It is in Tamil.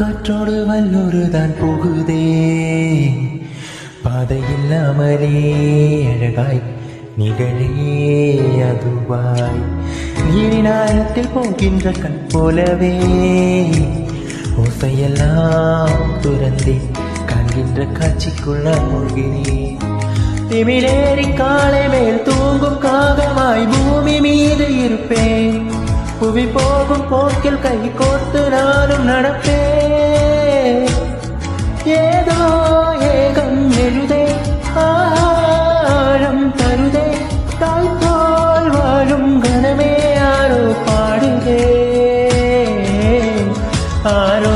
காற்றோடு வல்லொருதான் போகுதே பாதையில்லாமலே அழகாய் நிகழே அதுவாய் நீரினாயத்தில் போகின்ற கண் போலவே ஓசையெல்லாம் துறந்தே காண்கின்ற காட்சிக்குள்ள மூழ்கினேன் திமிழேறி காலை மேல் தூங்கும் காகமாய் பூமி மீது இருப்பேன் புவி போகும் போக்கில் கை கோர்த்து நானும் நடப்பேன் ஏதோ ஏகம் எழுதே ஆழம் தருதே தாய் போல் வாழும் கணமே யாரோ பாடுதே ஆரோ